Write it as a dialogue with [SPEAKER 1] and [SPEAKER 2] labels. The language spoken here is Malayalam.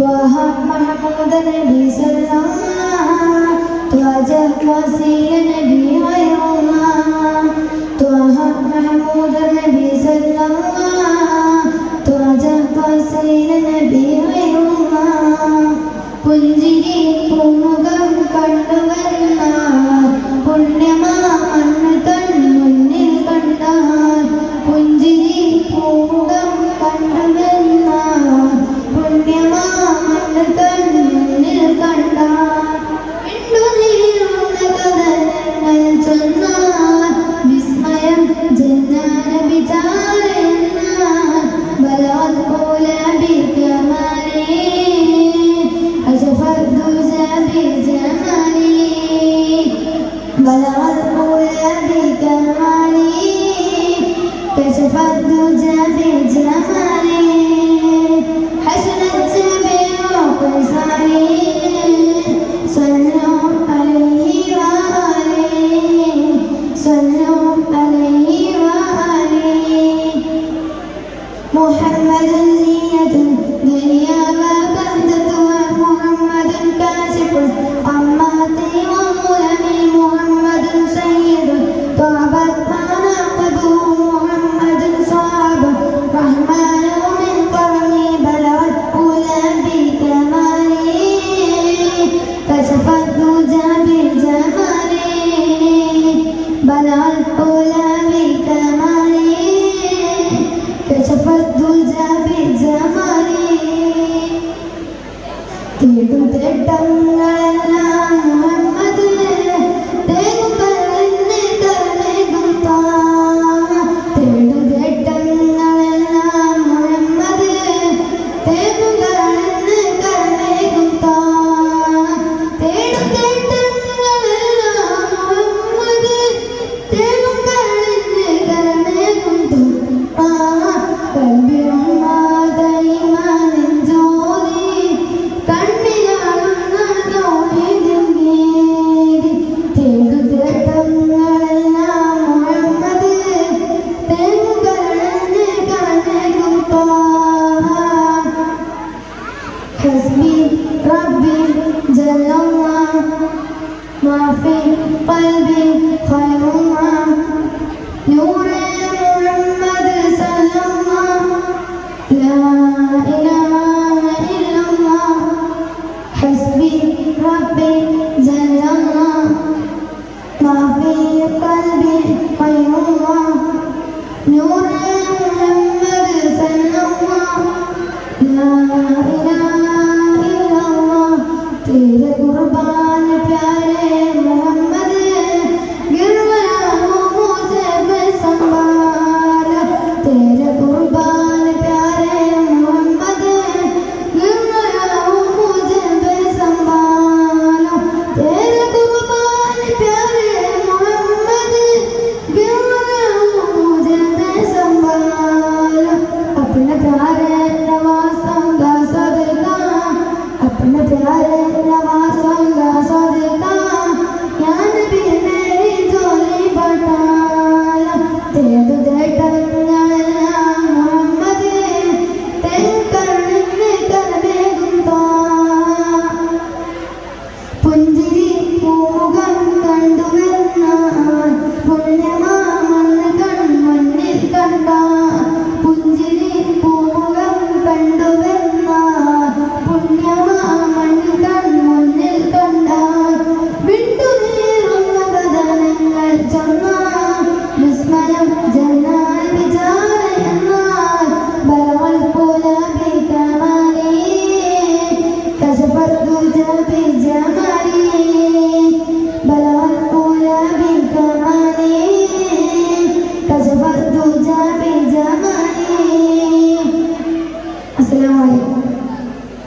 [SPEAKER 1] त्वाह महमूद नबी सल्लल्लाह त्वाजा वसील नबी खैरुल्लाह त्वाह महमूद नबी सल्लल्लाह त्वाजा वसील नबी खैरुल्लाह പുഞ്ചിരി പൂമുഖം കണ്ടുവന്നാൽ പുണ്യമാ അന്ന് തൻ മുന്നിൽ കണ്ടാൽ പുഞ്ചിരി പൂമുഖം കണ്ടുവന്നാൽ പുണ്യമാ അന്ന് തൻ മുന്നിൽ കണ്ടാൽ എണ്ടുനീറുന്ന കഥനങ്ങൾ ചൊന്നാൽ വിസ്മയം ജന്നാന വിചാരയെന്നാൽ ബലാൽ പോലെ അഭികമാനേ بلغ الأولى بكمالي كشف الدجى بجمالي حسنت جميع خصالي صلوا عليه وآله صلوا عليه وآله محمد زينة الدنيا وبهجتها محمد كاشف الأمات وظلم محمد سيد طابت مناقبه محمد صعب رحمن من كرمه بلغت أولى بكماله كشف الدجى بجماله بلغ الأولى بكماله كشف الدجى بجماله തിരുത്തട്ടങ്ങളെല്ലാം മുഹമ്മദ് തേങ്ങുകളെന്ന് തരണേകും താ തിരുത്തട്ടങ്ങളെല്ലാം മുഹമ്മദ് തേങ്ങുകളെന്ന് തരണേകും താ തിരുത്തട്ടങ്ങളെല്ലാം മുഹമ്മദ് തേങ്ങുകളെന്ന് തരണേകും താ കൽബിലും മാതയിമാനിൻ ജ്യോതി കണ്ണിലാളുന്ന ഗൗരിയും ഗീതി തിരുത്തട്ടങ്ങളെല്ലാം മുഹമ്മദ് തേങ്ങുകളെന്ന് തരണേകും താ حسبي ربي جل الله ما في قلبي خير الله نور محمد صلى الله لا إله إلا الله حسبي ربي جل الله ما في قلبي خير الله نور محمد صلى الله لا إله إلا الله